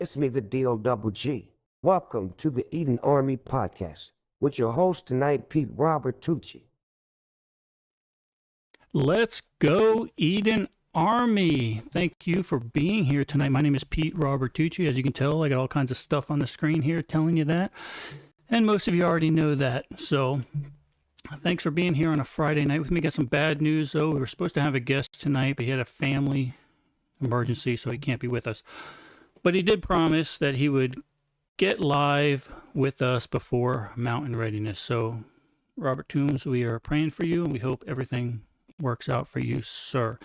It's me, the D-O-double-G. Welcome to the Eden Army Podcast with your host tonight, Pete Robert Tucci. Let's go, Eden Army. Thank you for being here tonight. My name is Pete Robert Tucci. As you can tell, I got all kinds of stuff on the screen here telling you that. And most of you already know that. So thanks for being here on a Friday night with me. Got some bad news, though. We were supposed to have a guest tonight, but he had a family emergency, so he can't be with us. But he did promise that he would get live with us before Mountain Readiness. So, Robert Toombs, we are praying for you, and we hope everything works out for you, sir.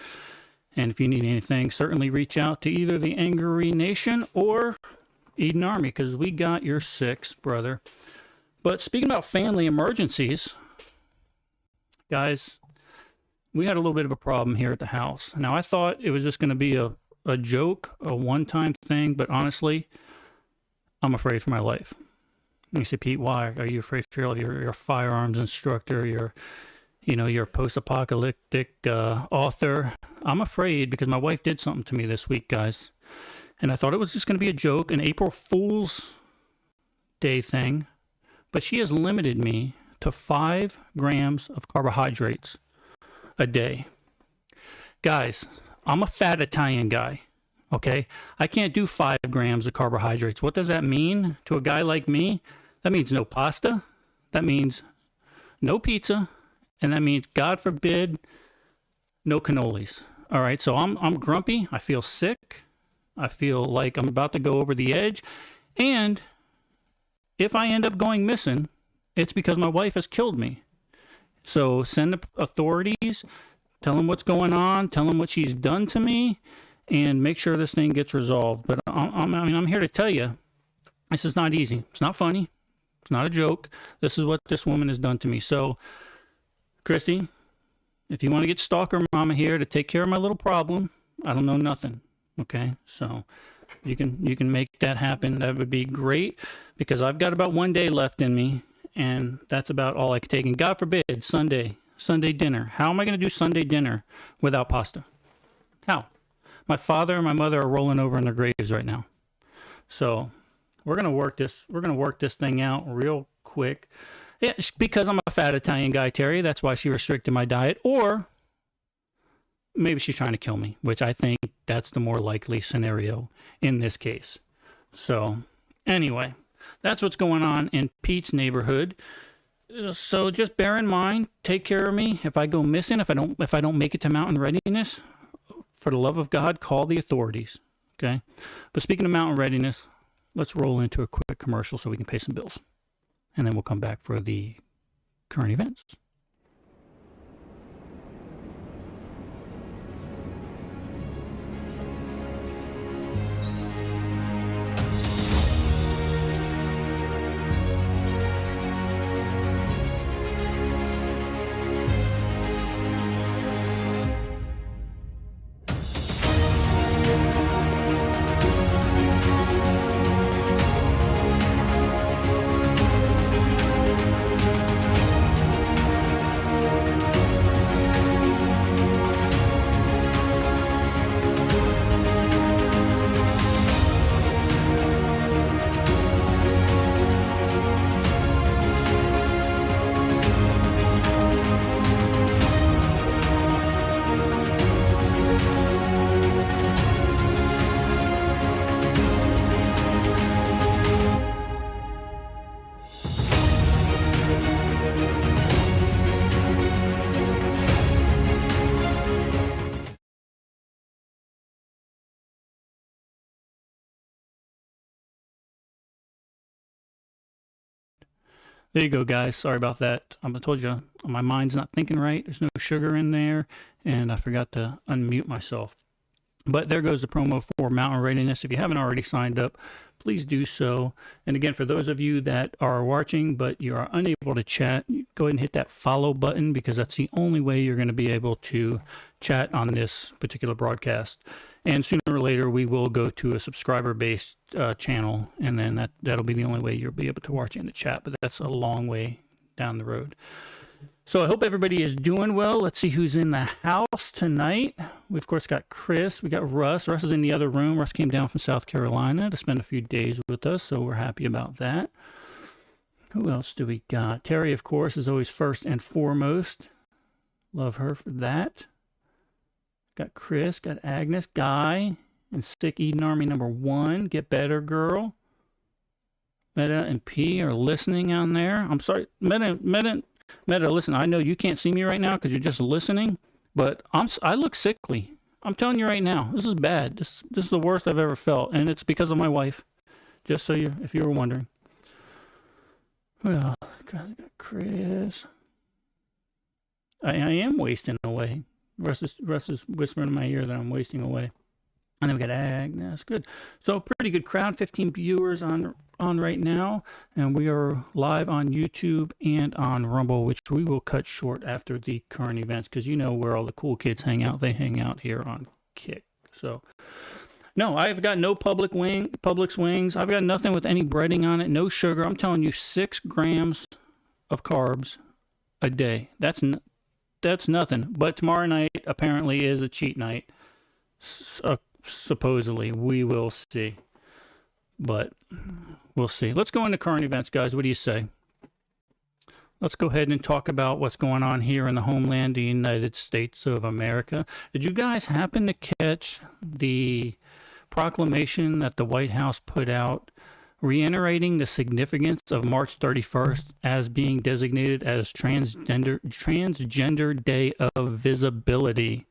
And if you need anything, certainly reach out to either the Angry Nation or Eden Army, because we got your six, brother. But speaking about family emergencies, guys, we had a little bit of a problem here at the house. Now, I thought it was just going to be a joke, a one-time thing, but honestly, I'm afraid for my life. And you say, Pete, why? Are you afraid for your life? You're a firearms instructor. You're a post-apocalyptic author. I'm afraid because my wife did something to me this week, guys. And I thought it was just going to be a joke, an April Fool's Day thing. But she has limited me to 5 grams of carbohydrates a day. Guys, I'm a fat Italian guy, okay? I can't do 5 grams of carbohydrates. What does that mean to a guy like me? That means no pasta. That means no pizza. And that means, God forbid, no cannolis. All right, so I'm grumpy. I feel sick. I feel like I'm about to go over the edge. And if I end up going missing, it's because my wife has killed me. So send the authorities. Tell them what's going on. Tell them what she's done to me, and make sure this thing gets resolved. But I'm here to tell you, this is not easy. It's not funny. It's not a joke. This is what this woman has done to me. So, Christy, if you want to get stalker mama here to take care of my little problem, I don't know nothing. Okay, so you can make that happen. That would be great because I've got about 1 day left in me, and that's about all I can take. And God forbid, Sunday dinner. How am I going to do Sunday dinner without pasta? How? My father and my mother are rolling over in their graves right now. So we're going to work this. We're going to work this thing out real quick. Yeah, because I'm a fat Italian guy, Terry. That's why she restricted my diet. Or maybe she's trying to kill me, which I think that's the more likely scenario in this case. So anyway, that's what's going on in Pete's neighborhood. So just bear in mind, take care of me. If I go missing, if I don't make it to Mountain Readiness, for the love of God, call the authorities. Okay? But speaking of Mountain Readiness, let's roll into a quick commercial so we can pay some bills. And then we'll come back for the current events. There you go, guys. Sorry about that. I told you, my mind's not thinking right. There's no sugar in there, and I forgot to unmute myself. But there goes the promo for Mountain Readiness. If you haven't already signed up, please do so. And again, for those of you that are watching but you are unable to chat, go ahead and hit that follow button because that's the only way you're going to be able to chat on this particular broadcast. And sooner or later, we will go to a subscriber-based channel, and then that'll be the only way you'll be able to watch in the chat, but that's a long way down the road. So I hope everybody is doing well. Let's see who's in the house tonight. We, of course, got Chris. We got Russ. Russ is in the other room. Russ came down from South Carolina to spend a few days with us, so we're happy about that. Who else do we got? Terry, of course, is always first and foremost. Love her for that. Got Chris, got Agnes, Guy, and Sick Eden Army #1. Get better, girl. Meta and P are listening on there. I'm sorry, Meta, listen, I know you can't see me right now because you're just listening, but I look sickly. I'm telling you right now, this is bad. This is the worst I've ever felt, and it's because of my wife. Just so if you were wondering. Well, got Chris. I am wasting away. Russ is whispering in my ear that I'm wasting away. And then we got Agnes. Good. So pretty good crowd. 15 viewers on right now. And we are live on YouTube and on Rumble, which we will cut short after the current events because you know where all the cool kids hang out. They hang out here on Kick. So no, I've got no Publix wings. I've got nothing with any breading on it, no sugar. I'm telling you, 6 grams of carbs a day. That's nothing. But tomorrow night apparently is a cheat night. Supposedly, we will see. But we'll see. Let's go into current events, guys. What do you say? Let's go ahead and talk about what's going on here in the homeland, the United States of America. Did you guys happen to catch the proclamation that the White House put out reiterating the significance of March 31st as being designated as Transgender Day of Visibility?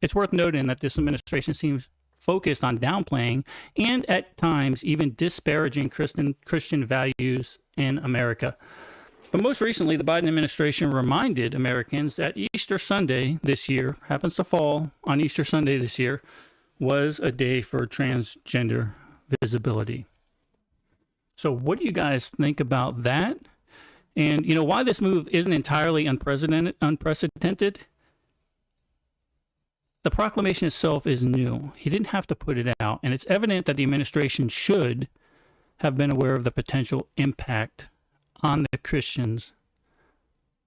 It's worth noting that this administration seems focused on downplaying and at times even disparaging Christian values in America. But most recently, the Biden administration reminded Americans that Easter Sunday this year, happens to fall on Easter Sunday this year, was a day for transgender visibility. So what do you guys think about that? And you know why this move isn't entirely unprecedented? The proclamation itself is new. He didn't have to put it out, and it's evident that the administration should have been aware of the potential impact on the Christians'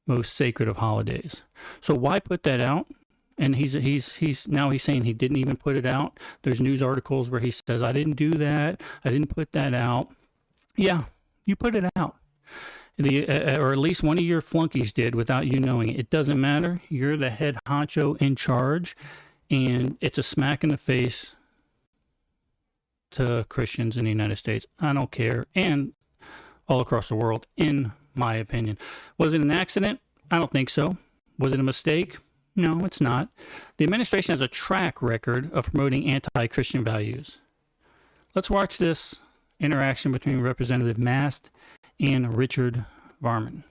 most sacred of holidays. So why put that out? And he's saying he didn't even put it out. There's news articles where he says, I didn't do that. I didn't put that out. Yeah, you put it out. Or at least one of your flunkies did without you knowing it. It doesn't matter. You're the head honcho in charge. And it's a smack in the face to Christians in the United States. I don't care. And all across the world, in my opinion. Was it an accident? I don't think so. Was it a mistake? No, it's not. The administration has a track record of promoting anti-Christian values. Let's watch this interaction between Representative Mast and Richard Varman.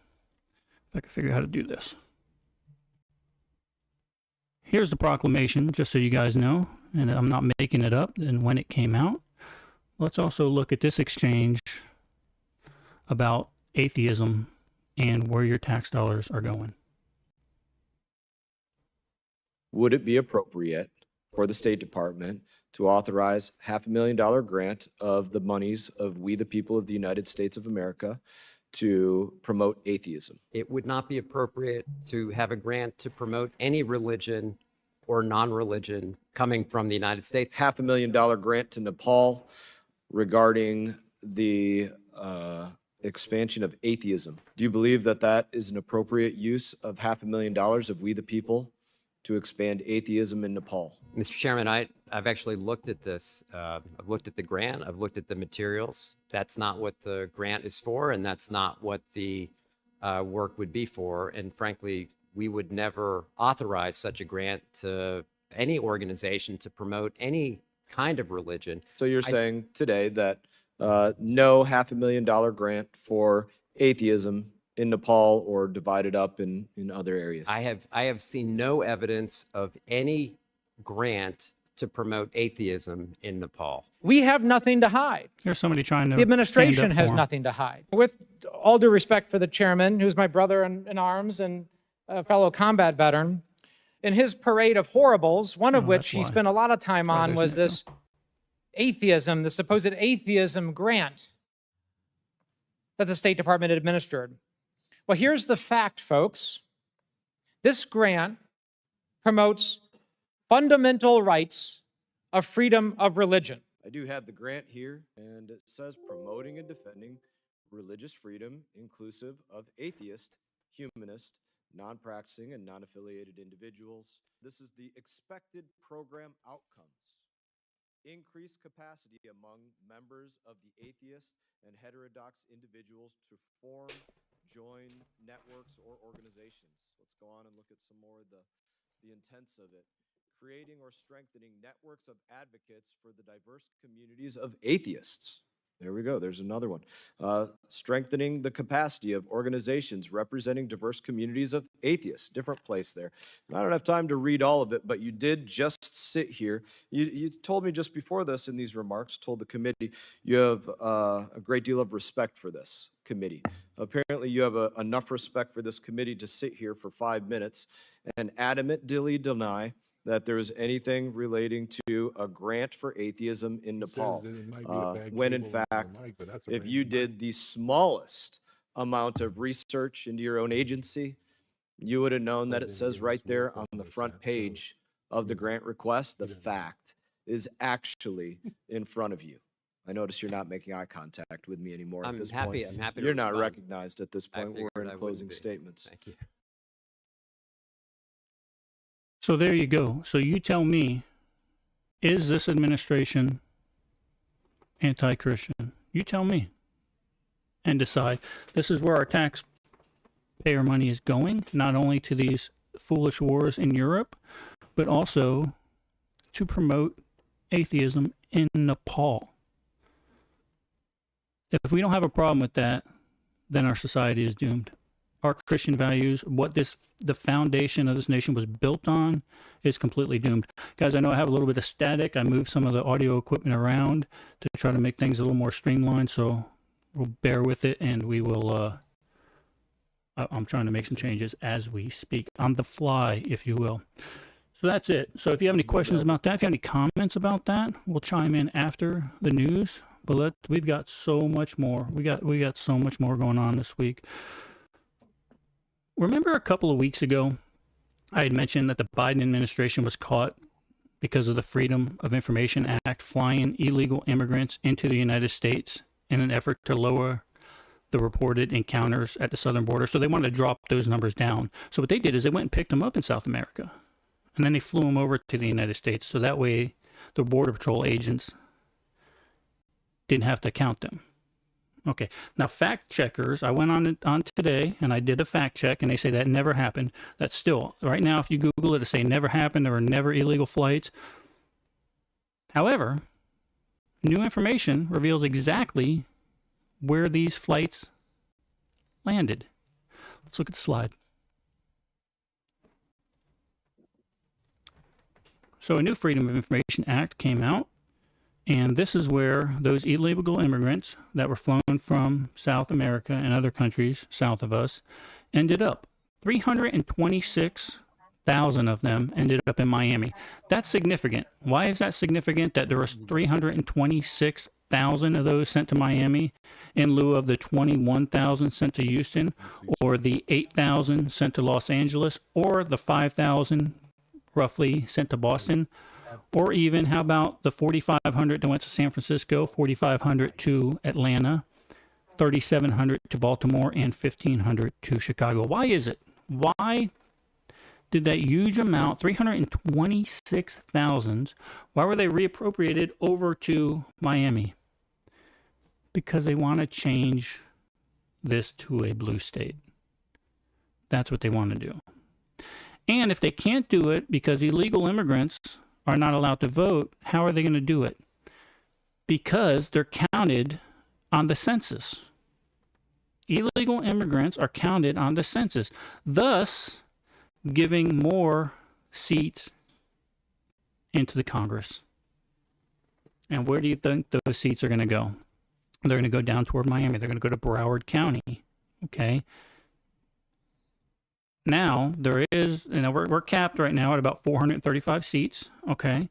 If I can figure out how to do this. Here's the proclamation, just so you guys know, and I'm not making it up, and when it came out. Let's also look at this exchange about atheism and where your tax dollars are going. Would it be appropriate for the State Department to authorize $500,000 grant of the monies of we the people of the United States of America to promote atheism? It would not be appropriate to have a grant to promote any religion or non-religion coming from the United States. $500,000 grant to Nepal regarding the expansion of atheism. Do you believe that that is an appropriate use of $500,000 of we the people to expand atheism in Nepal? Mr. Chairman, I've actually looked at this. I've looked at the grant. I've looked at the materials. That's not what the grant is for, and that's not what the work would be for. And frankly, we would never authorize such a grant to any organization to promote any kind of religion. So you're saying today that no $500,000 grant for atheism in Nepal or divided up in other areas? I have seen no evidence of any grant to promote atheism in Nepal. We have nothing to hide. Here's somebody trying to. The administration has him. nothing to hide. With all due respect for the chairman, who's my brother in arms and a fellow combat veteran, in his parade of horribles, one of which he spent a lot of time on was this atheism, the supposed atheism grant that the State Department administered. Well, here's the fact, folks. This grant promotes fundamental rights of freedom of religion. I do have the grant here, and it says promoting and defending religious freedom inclusive of atheist, humanist, non-practicing, and non-affiliated individuals. This is the expected program outcomes. Increase capacity among members of the atheist and heterodox individuals to form, join networks or organizations. Let's go on and look at some more of the intents of it. Creating or strengthening networks of advocates for the diverse communities of atheists. There we go. There's another one. Strengthening the capacity of organizations representing diverse communities of atheists. Different place there. And I don't have time to read all of it, but you did just sit here. You told me just before this in these remarks, told the committee, you have a great deal of respect for this committee. Apparently you have enough respect for this committee to sit here for 5 minutes and adamantly deny that there is anything relating to a grant for atheism in Nepal, when in fact, if you did the smallest amount of research into your own agency, you would have known that it says right there on the front page of the grant request, the fact is actually in front of you. I notice you're not making eye contact with me anymore at this point. I'm happy to You're not respond. recognized at this point. We're in closing statements. Thank you. So there you go. So you tell me, is this administration anti-Christian? You tell me and decide. This is where our taxpayer money is going, not only to these foolish wars in Europe, but also to promote atheism in Nepal. If we don't have a problem with that, then our society is doomed. Our Christian values, what the foundation of this nation was built on, is completely doomed. Guys, I know I have a little bit of static. I moved some of the audio equipment around to try to make things a little more streamlined, so we'll bear with it, and we will, I'm trying to make some changes as we speak, on the fly, if you will. So that's it. So if you have any questions about that, if you have any comments about that, we'll chime in after the news. But we've got so much more. We got so much more going on this week. Remember a couple of weeks ago, I had mentioned that the Biden administration was caught because of the Freedom of Information Act flying illegal immigrants into the United States in an effort to lower the reported encounters at the southern border. So they wanted to drop those numbers down. So what they did is they went and picked them up in South America. And then they flew them over to the United States. So that way the Border Patrol agents didn't have to count them. Okay, now fact checkers, I went on today and I did a fact check and they say that never happened. That's still, right now if you Google it, it say never happened, there were never illegal flights. However, new information reveals exactly where these flights landed. Let's look at the slide. So a new Freedom of Information Act came out. And this is where those illegal immigrants that were flown from South America and other countries south of us ended up. 326,000 of them ended up in Miami. That's significant. Why is that significant that there was 326,000 of those sent to Miami in lieu of the 21,000 sent to Houston, or the 8,000 sent to Los Angeles, or the 5,000 roughly sent to Boston? Or even, how about the 4,500 that went to San Francisco, 4,500 to Atlanta, 3,700 to Baltimore, and 1,500 to Chicago? Why is it? Why did that huge amount, 326,000, why were they reappropriated over to Miami? Because they want to change this to a blue state. That's what they want to do. And if they can't do it because illegal immigrants are not allowed to vote, how are they going to do it? Because they're counted on the census. Illegal immigrants are counted on the census, thus giving more seats into the Congress. And where do you think those seats are going to go? They're going to go down toward Miami. They're going to go to Broward County. Okay. Now, there is, we're capped right now at about 435 seats, okay?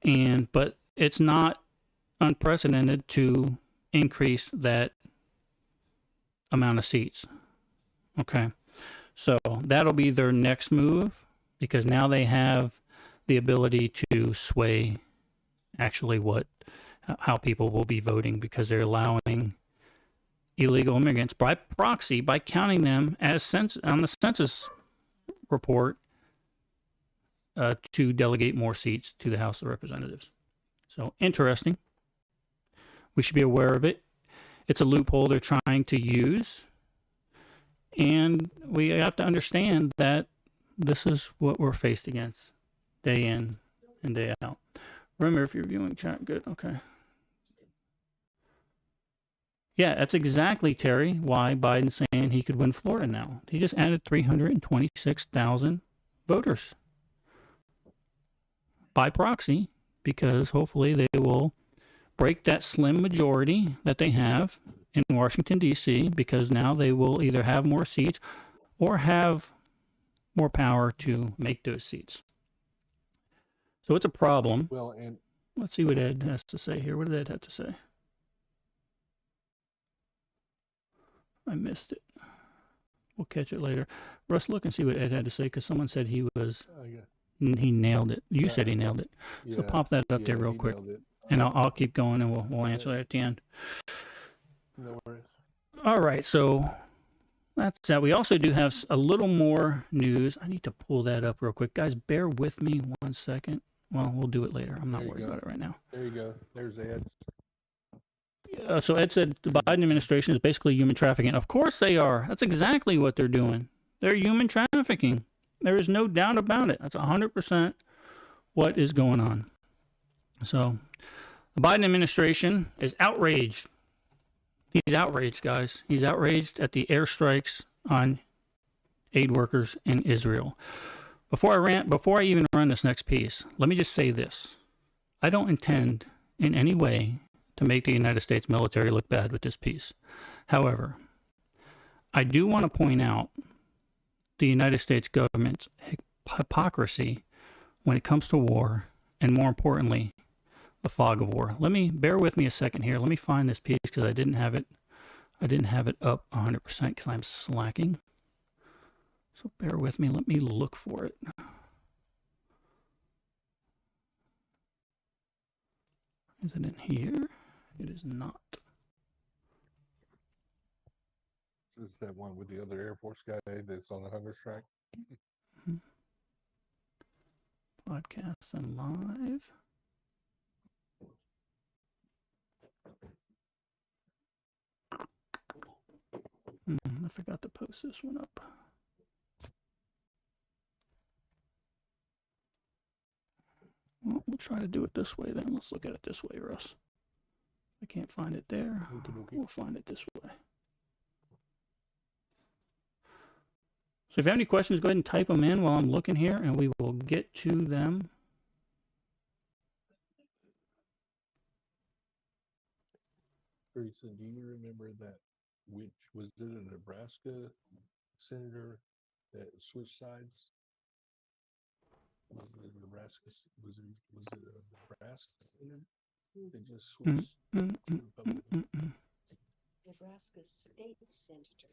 But it's not unprecedented to increase that amount of seats, okay? So that'll be their next move, because now they have the ability to sway actually how people will be voting, because they're allowing illegal immigrants by proxy, by counting them as on the census report, to delegate more seats to the House of Representatives. So interesting. We should be aware of it. It's a loophole they're trying to use. And we have to understand that this is what we're faced against day in and day out. Remember, if you're viewing chat, good, okay. Yeah, that's exactly, Terry, why Biden's saying he could win Florida now. He just added 326,000 voters by proxy, because hopefully they will break that slim majority that they have in Washington, D.C., because now they will either have more seats or have more power to make those seats. So it's a problem. Well, and let's see what Ed has to say here. What did Ed have to say? I missed it. We'll catch it later. Russ, look and see what Ed had to say, because someone said he nailed it. You said he nailed it. So pop that up there real quick. And I'll keep going, and we'll answer that at the end. No worries. All right, so that's that. We also do have a little more news. I need to pull that up real quick. Guys, bear with me 1 second. Well, we'll do it later. I'm not worried about it right now. There you go. There's Ed. So Ed said the Biden administration is basically human trafficking. Of course they are. That's exactly what they're doing. They're human trafficking. There is no doubt about it. That's 100% what is going on. So the Biden administration is outraged. He's outraged, guys. He's outraged at the airstrikes on aid workers in Israel. Before I even run this next piece, let me just say this. I don't intend in any way to make the United States military look bad with this piece. However, I do want to point out the United States government's hypocrisy when it comes to war, and more importantly, the fog of war. Bear with me a second here. Let me find this piece, because I didn't have it up 100% because I'm slacking. So bear with me. Let me look for it. Is it in here? It is not. Is that one with the other Air Force guy that's on the hunger strike? Podcasts and live. I forgot to post this one up. Well, we'll try to do it this way then. Let's look at it this way, Russ. I can't find it there. We'll find it this way. So if you have any questions, go ahead and type them in while I'm looking here, and we will get to them. Teresa, do you remember that? Which was it a Nebraska senator that switched sides? Was it a Nebraska? Was it a Nebraska senator? They just switched to Republican. Nebraska state senator.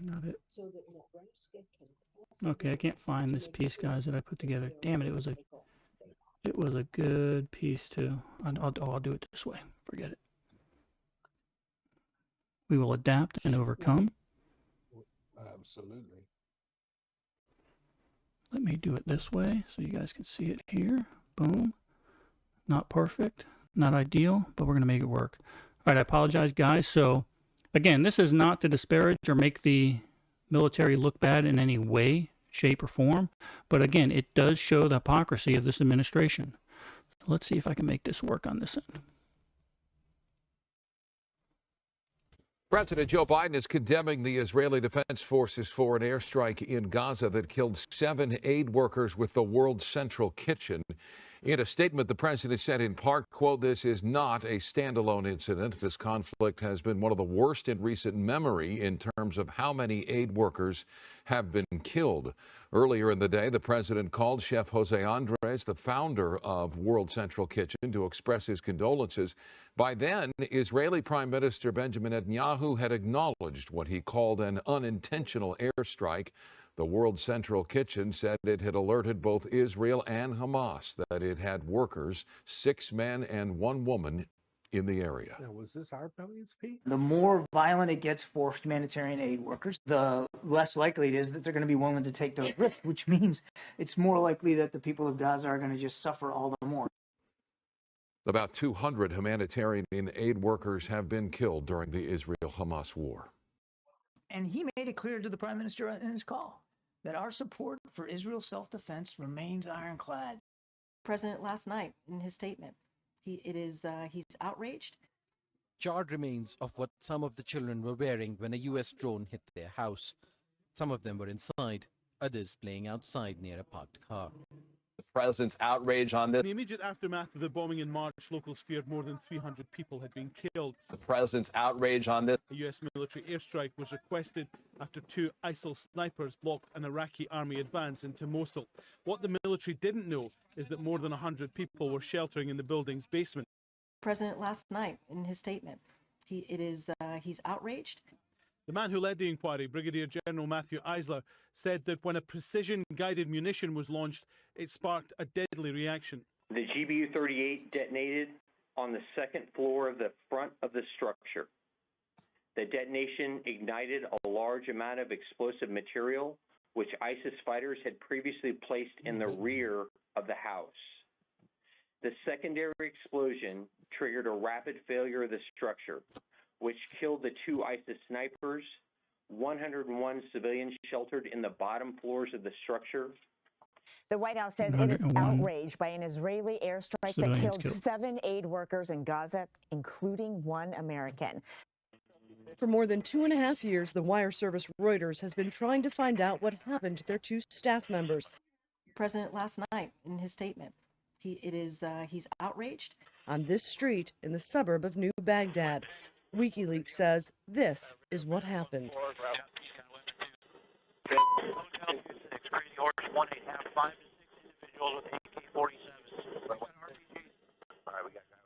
Not it. So that Nebraska can. Okay, I can't find this piece, guys, that I put together. Damn it! It was a good piece too. I'll do it this way. Forget it. We will adapt and overcome. Absolutely. Let me do it this way so you guys can see it here. Boom. Not perfect, not ideal, but we're going to make it work. All right, I apologize, guys. So, again, this is not to disparage or make the military look bad in any way, shape, or form. But again, it does show the hypocrisy of this administration. Let's see if I can make this work on this end. President Joe Biden is condemning the Israeli Defense Forces for an airstrike in Gaza that killed 7 aid workers with the World Central Kitchen. In a statement, the president said in part, quote, "This is not a standalone incident. This conflict has been one of the worst in recent memory in terms of how many aid workers have been killed." Earlier in the day, the president called Chef Jose Andres, the founder of World Central Kitchen, to express his condolences. By then, Israeli Prime Minister Benjamin Netanyahu had acknowledged what he called an unintentional airstrike. The World Central Kitchen said it had alerted both Israel and Hamas that it had workers, 6 men and 1 woman, in the area. Now, was this our bellies, Pete? The more violent it gets for humanitarian aid workers, the less likely it is that they're going to be willing to take those risks, which means it's more likely that the people of Gaza are going to just suffer all the more. About 200 humanitarian aid workers have been killed during the Israel-Hamas war. And he made it clear to the Prime Minister in his call that our support for Israel's self-defense remains ironclad. President last night in his statement, he's outraged. Charred remains of what some of the children were wearing when a U.S. drone hit their house. Some of them were inside, others playing outside near a parked car. The president's outrage on this. In the immediate aftermath of the bombing in March, locals feared more than 300 people had been killed. The president's outrage on this. A U.S. military airstrike was requested after 2 ISIL snipers blocked an Iraqi army advance into Mosul. What the military didn't know is that more than 100 people were sheltering in the building's basement. President last night in his statement, he's outraged. The man who led the inquiry, Brigadier General Matthew Eisler, said that when a precision-guided munition was launched, it sparked a deadly reaction. The GBU-38 detonated on the second floor of the front of the structure. The detonation ignited a large amount of explosive material, which ISIS fighters had previously placed in the rear of the house. The secondary explosion triggered a rapid failure of the structure, which killed the 2 ISIS snipers, 101 civilians sheltered in the bottom floors of the structure. The White House says it is outraged by an Israeli airstrike that killed 7 aid workers in Gaza, including 1 American. For more than 2.5 years, the wire service Reuters has been trying to find out what happened to their 2 staff members. President last night in his statement, he's outraged. On this street in the suburb of New Baghdad, WikiLeaks says this is what happened.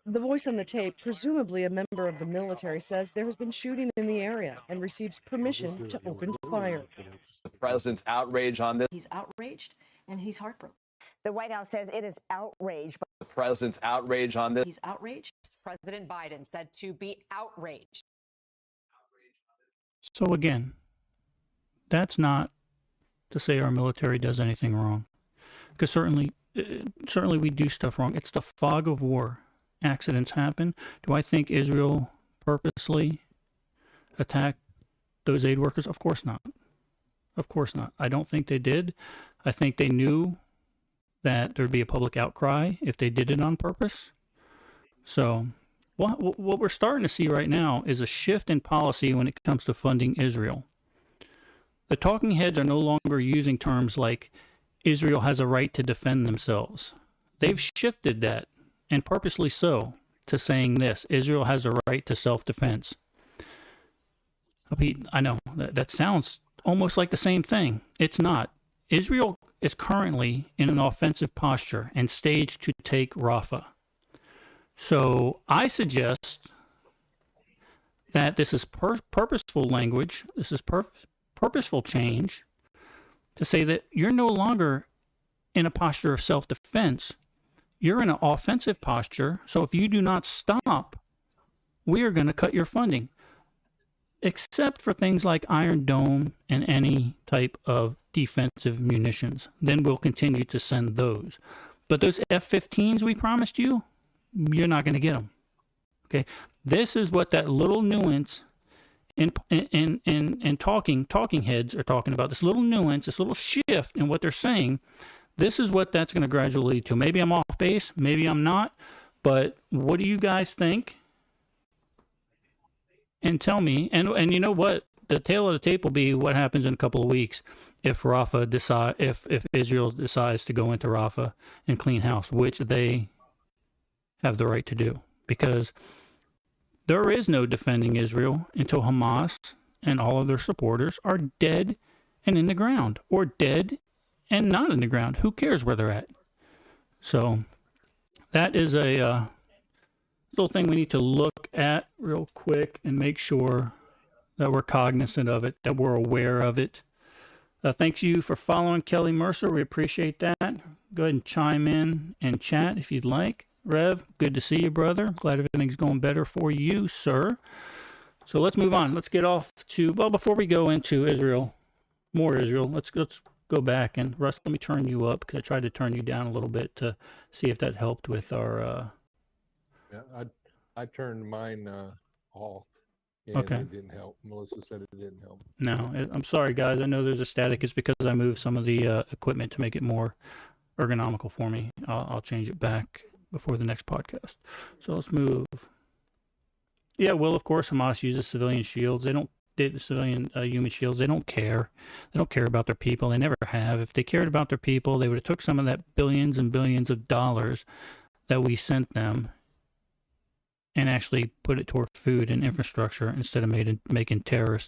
The voice on the tape, presumably a member of the military, says there has been shooting in the area and receives permission to open fire. The president's outrage on this. He's outraged and he's heartbroken. The White House says it is outraged. The president's outrage on this. He's outraged. President Biden said to be outraged. So again, that's not to say our military does anything wrong, because certainly we do stuff wrong. It's the fog of war. Accidents happen. Do I think Israel purposely attacked those aid workers? Of course not. Of course not. I don't think they did. I think they knew that there'd be a public outcry if they did it on purpose. So what we're starting to see right now is a shift in policy when it comes to funding Israel. The talking heads are no longer using terms like Israel has a right to defend themselves. They've shifted that, and purposely so, to saying this: Israel has a right to self-defense. Pete, I know that sounds almost like the same thing. It's not. Israel is currently in an offensive posture and staged to take Rafah. So I suggest that this is purposeful language, this is purposeful change, to say that you're no longer in a posture of self-defense. You're in an offensive posture, so if you do not stop, we are going to cut your funding, except for things like Iron Dome and any type of defensive munitions. Then we'll continue to send those. But those F-15s we promised you, you're not going to get them. Okay, this is what that little nuance in talking heads are talking about. This little nuance, this little shift in what they're saying. This is what that's going to gradually lead to. Maybe I'm off base, maybe I'm not. But what do you guys think? And tell me. And you know what? The tail of the tape will be what happens in a couple of weeks if if Israel decides to go into Rafah and clean house, which they have the right to do, because there is no defending Israel until Hamas and all of their supporters are dead and in the ground, or dead and not in the ground. Who cares where they're at? So that is a little thing we need to look at real quick and make sure that we're cognizant of it, that we're aware of it. Thanks you for following Kelly Mercer. We appreciate that. Go ahead and chime in and chat if you'd like. Rev, good to see you, brother. Glad everything's going better for you, sir. So let's move on. Let's get off to, well, before we go into Israel, more Israel, let's go back. And Russ, let me turn you up because I tried to turn you down a little bit to see if that helped with our... Yeah, I turned mine off. And Okay. it didn't help. Melissa said it didn't help. No, I'm sorry, guys. I know there's a static. It's because I moved some of the equipment to make it more ergonomical for me. I'll change it back before the next podcast. So let's move. Yeah, well, of course, Hamas uses civilian shields. The civilian human shields. They don't care. They don't care about their people. They never have. If they cared about their people, they would have took some of that billions and billions of dollars that we sent them and actually put it toward food and infrastructure instead of making terror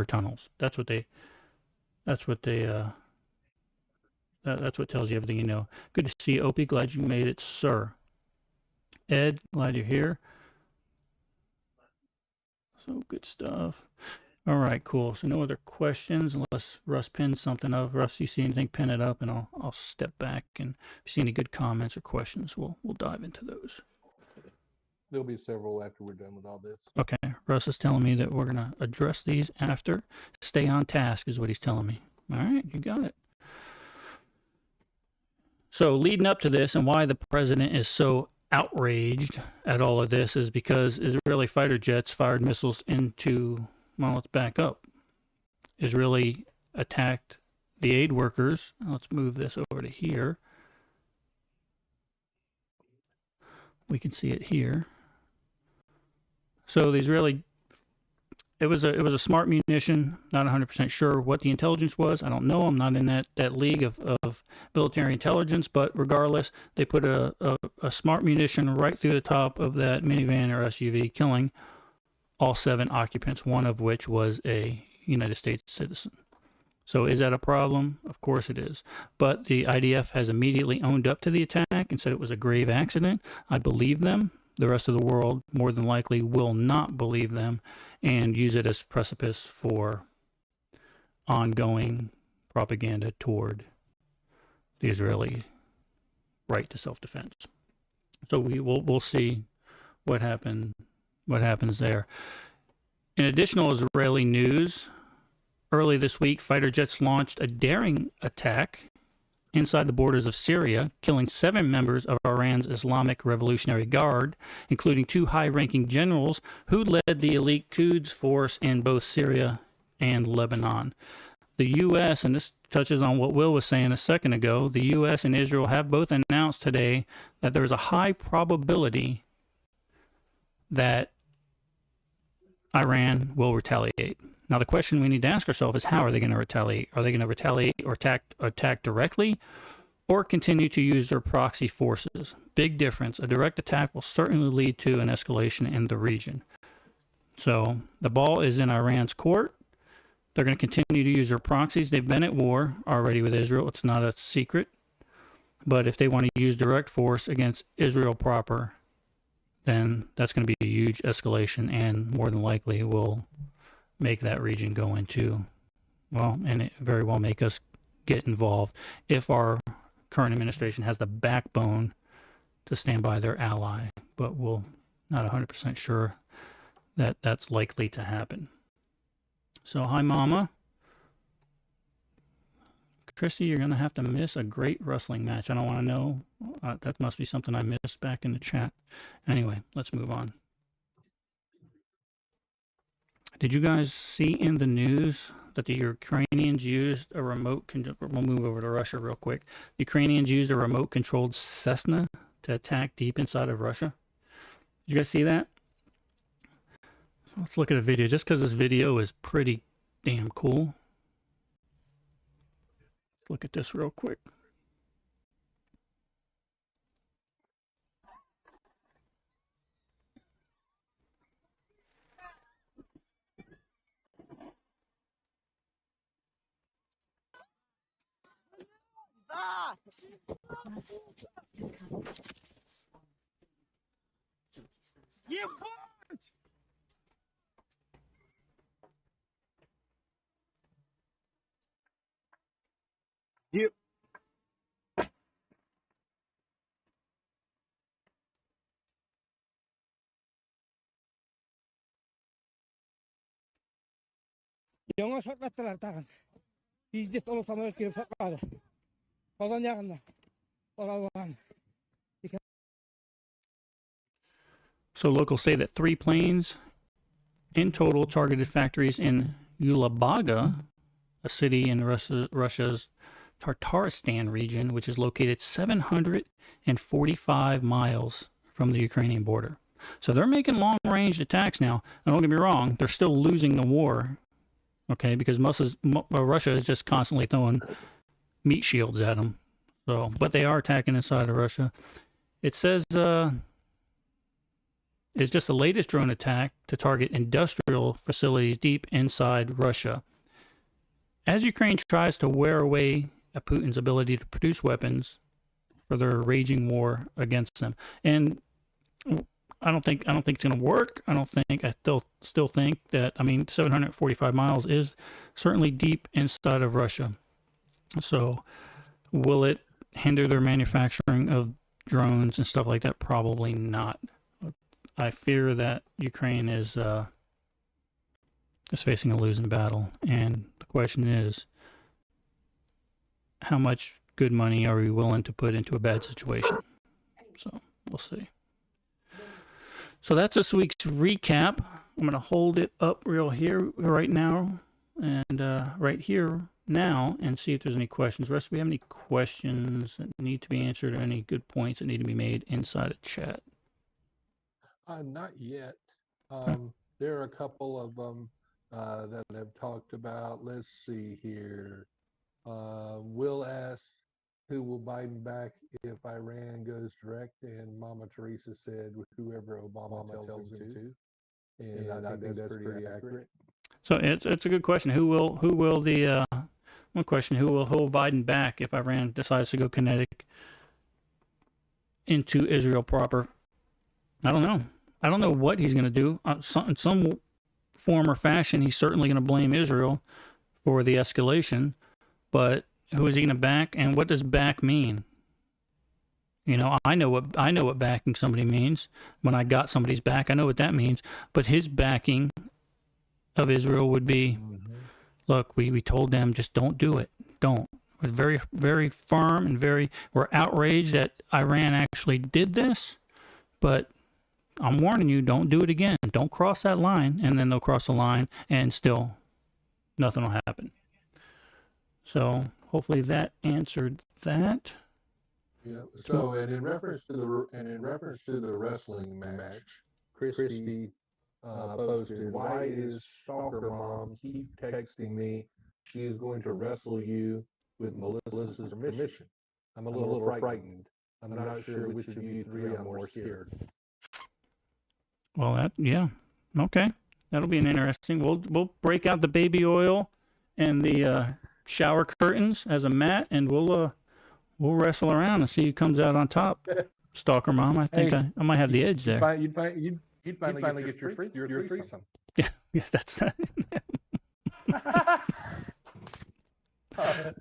tunnels. That's what tells you everything you know. Good to see you, Opie. Glad you made it, sir. Ed, glad you're here. So good stuff. All right, cool. So no other questions unless Russ pins something up. Russ, you see anything, pin it up, and I'll step back. And if you see any good comments or questions, we'll dive into those. There'll be several after we're done with all this. Okay, Russ is telling me that we're going to address these after. Stay on task is what he's telling me. All right, you got it. So leading up to this and why the president is so outraged at all of this is because Israeli fighter jets fired missiles into, well, let's back up. Israeli attacked the aid workers. Let's move this over to here. We can see it here. So the Israeli, it was a smart munition. Not 100% sure what the intelligence was. I don't know. I'm not in that league of military intelligence. But regardless, they put a smart munition right through the top of that minivan or SUV, killing all 7 occupants, one of which was a United States citizen. So is that a problem? Of course it is. But the IDF has immediately owned up to the attack and said it was a grave accident. I believe them. The rest of the world more than likely will not believe them and use it as precipice for ongoing propaganda toward the Israeli right to self-defense. So we'll see what happens there. In additional Israeli news, early this week, fighter jets launched a daring attack inside the borders of Syria, killing 7 members of Iran's Islamic Revolutionary Guard, including 2 high-ranking generals who led the elite Quds force in both Syria and Lebanon. The U.S., and this touches on what Will was saying a second ago, the U.S. and Israel have both announced today that there's a high probability that Iran will retaliate. Now, the question we need to ask ourselves is, how are they going to retaliate? Are they going to retaliate or attack directly, or continue to use their proxy forces? Big difference. A direct attack will certainly lead to an escalation in the region. So the ball is in Iran's court. They're going to continue to use their proxies. They've been at war already with Israel. It's not a secret. But if they want to use direct force against Israel proper, then that's going to be a huge escalation and more than likely will make that region go into, well, and it very well make us get involved if our current administration has the backbone to stand by their ally. But we're not 100% sure that that's likely to happen. So, hi, Mama. Christy, you're going to have to miss a great wrestling match. I don't want to know. That must be something I missed back in the chat. Anyway, let's move on. Did you guys see in the news that the Ukrainians used a remote control? We'll move over to Russia real quick. The Ukrainians used a remote-controlled Cessna to attack deep inside of Russia. Did you guys see that? Let's look at a video, just because this video is pretty damn cool. Let's look at this real quick. You can't! Yep. Jongens, wat met de lantaarn. Die zit onder van de keer van. Wat dan jagen? Wat dan? So locals say that 3 planes in total targeted factories in Ulabaga, a city in Russia's Tatarstan region, which is located 745 miles from the Ukrainian border. So they're making long-range attacks now. And don't get me wrong, they're still losing the war, okay, because Russia is just constantly throwing meat shields at them. So, but they are attacking inside of Russia. It says it's just the latest drone attack to target industrial facilities deep inside Russia. As Ukraine tries to wear away at Putin's ability to produce weapons for their raging war against them, and I don't think it's going to work. I still think that 745 miles is certainly deep inside of Russia. So, will it hinder their manufacturing of drones and stuff like that? Probably not. I fear that Ukraine is facing a losing battle, and the question is, how much good money are we willing to put into a bad situation? So we'll see. So that's this week's recap. I'm going to hold it up right now, and right here now, and see if there's any questions. Russ, do we have any questions that need to be answered, or any good points that need to be made inside of chat? Not yet. There are a couple of them that I've talked about. Let's see here. Will asked, who will Biden back if Iran goes direct? And Mama Teresa said, whoever Obama tells him to. And I think that's pretty accurate. So it's a good question. Who will one question, who will hold Biden back if Iran decides to go kinetic into Israel proper? I don't know. I don't know what he's going to do. In some form or fashion, he's certainly going to blame Israel for the escalation. But who is he going to back, and what does back mean? You know, I know what backing somebody means. When I got somebody's back, I know what that means. But his backing of Israel would be, look, we told them, just don't do it. Don't. It was very, very firm and we're outraged that Iran actually did this, but I'm warning you, don't do it again. Don't cross that line. And then they'll cross the line, and still nothing will happen. So hopefully that answered that. Yeah. So, and in reference to the wrestling match, Christy posted, "Why is Stalker Mom keep texting me? She is going to wrestle you with Melissa's permission. I'm a little frightened. I'm not sure which of you three I'm more scared." Well, okay. That'll be an interesting. We'll break out the baby oil and the shower curtains as a mat, and we'll wrestle around and see who comes out on top. Stalker Mom, I think I might have the edge there. You'd finally get your threesome. Yeah, that's that.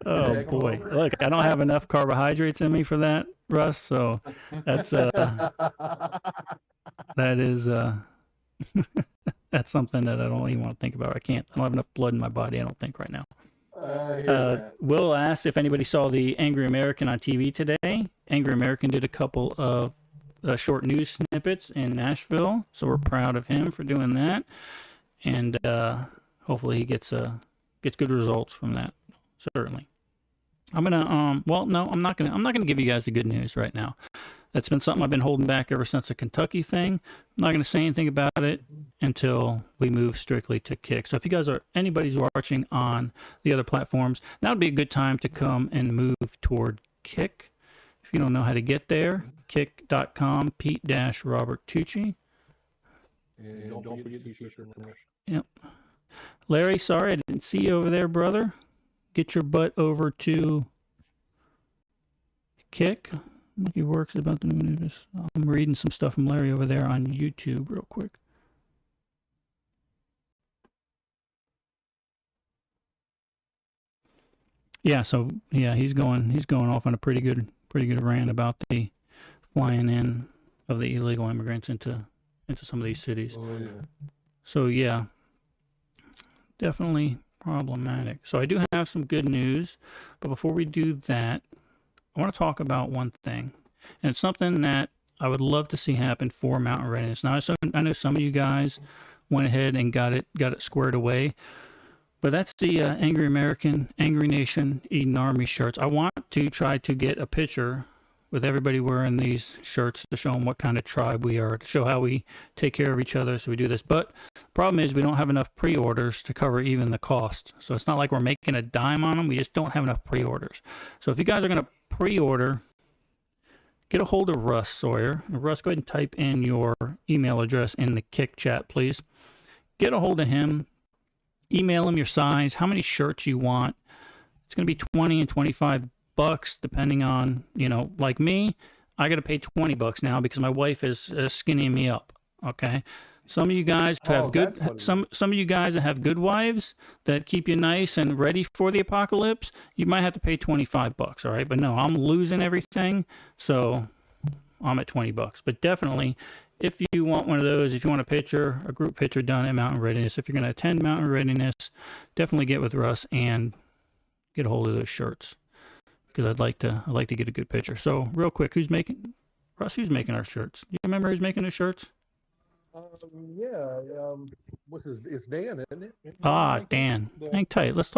Oh boy! Look, I don't have enough carbohydrates in me for that, Russ. So that's that is that's something that I don't even want to think about. I don't have enough blood in my body, I don't think, right now. Will asked if anybody saw the Angry American on TV today. Angry American did a couple of short news snippets in Nashville, so we're proud of him for doing that, and hopefully he gets good results from that. Certainly. I'm gonna I'm not gonna give you guys the good news right now. That's been something I've been holding back ever since the Kentucky thing. I'm not gonna say anything about it until we move strictly to Kick. So if you guys anybody's watching on the other platforms, that would be a good time to come and move toward Kick. If you don't know how to get there, kick.com, Pete-Robert Tucci. And don't forget t-shirt permission. Yep. Larry, sorry I didn't see you over there, brother. Get your butt over to Kick. He works about the news. I'm reading some stuff from Larry over there on YouTube real quick. Yeah, so yeah, he's going off on a pretty good rant about the flying in of the illegal immigrants into some of these cities. Oh, yeah. So yeah, definitely problematic. So I do have some good news, but before we do that, I want to talk about one thing, and it's something that I would love to see happen for mountain readiness. Now, I know some of you guys went ahead and got it squared away, but that's the Angry American, Angry Nation, Eden Army shirts. I want to try to get a picture with everybody wearing these shirts to show them what kind of tribe we are, to show how we take care of each other. So we do this. But the problem is we don't have enough pre-orders to cover even the cost. So it's not like we're making a dime on them. We just don't have enough pre-orders. So if you guys are going to pre-order, get a hold of Russ Sawyer. Russ, go ahead and type in your email address in the Kick chat, please. Get a hold of him. Email him your size, how many shirts you want. It's going to be 20 and 25 bucks, depending on, like me, I got to pay 20 bucks now because my wife is skinnying me up. Okay. Some of you guys have some of you guys that have good wives that keep you nice and ready for the apocalypse, you might have to pay 25 bucks. All right. But no, I'm losing everything. So I'm at 20 bucks, but definitely, if you want one of those, if you want a group picture done at Mountain Readiness, if you're going to attend Mountain Readiness, definitely get with Russ and get a hold of those shirts, because I'd like to get a good picture. So real quick, who's making our shirts? Do you remember who's making the shirts? Yeah. It's Dan, isn't it? Dan. Hang tight. Let's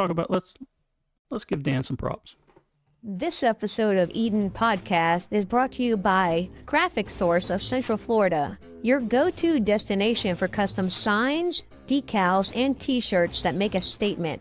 give Dan some props. This episode of Eden Podcast is brought to you by Graphic Source of Central Florida, your go-to destination for custom signs, decals, and t-shirts that make a statement.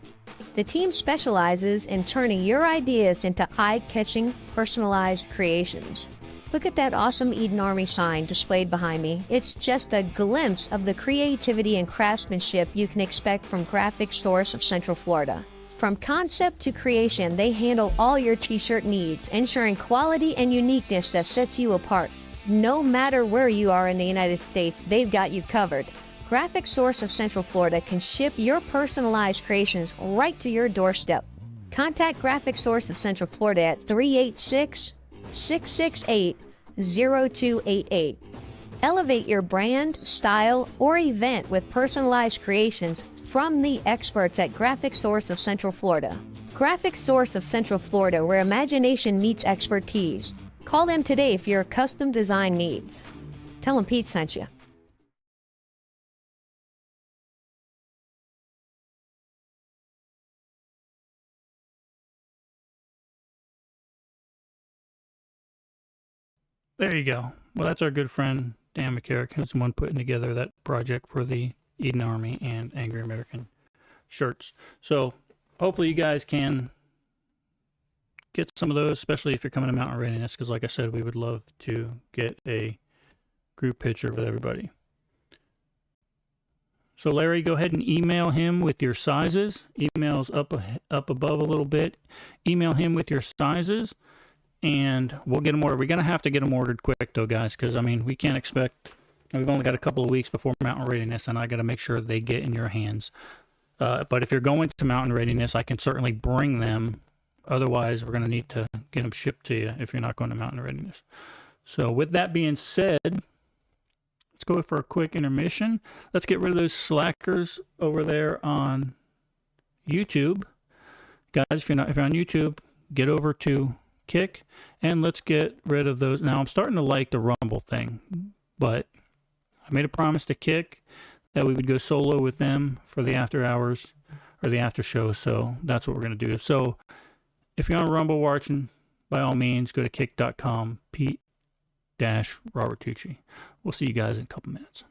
The team specializes in turning your ideas into eye-catching, personalized creations. Look at that awesome Eden Army sign displayed behind me. It's just a glimpse of the creativity and craftsmanship you can expect from Graphic Source of Central Florida. From concept to creation, they handle all your t-shirt needs, ensuring quality and uniqueness that sets you apart. No matter where you are in the United States, they've got you covered. Graphic Source of Central Florida can ship your personalized creations right to your doorstep. Contact Graphic Source of Central Florida at 386-668-0288. Elevate your brand, style, or event with personalized creations from the experts at Graphic Source of Central Florida. Graphic Source of Central Florida, where imagination meets expertise. Call them today for your custom design needs. Tell them Pete sent you. There you go. Well, that's our good friend Dan McCarrick, who's the one putting together that project for the Eden Army and Angry American shirts. So hopefully you guys can get some of those, especially if you're coming to Mountain Readiness, because like I said, we would love to get a group picture with everybody. So Larry, go ahead and email him with your sizes. Email's up above a little bit. Email him with your sizes, and we'll get them ordered. We're going to have to get them ordered quick, though, guys, because, we can't expect... We've only got a couple of weeks before Mountain Readiness, and I got to make sure they get in your hands. But if you're going to Mountain Readiness, I can certainly bring them. Otherwise, we're going to need to get them shipped to you if you're not going to Mountain Readiness. So with that being said, let's go for a quick intermission. Let's get rid of those slackers over there on YouTube. Guys, if you're on YouTube, get over to Kick, and let's get rid of those. Now, I'm starting to like the Rumble thing, but I made a promise to Kick that we would go solo with them for the after hours or the after show. So that's what we're going to do. So if you're on Rumble watching, by all means, go to kick.com, Pete-Robert Tucci. We'll see you guys in a couple minutes.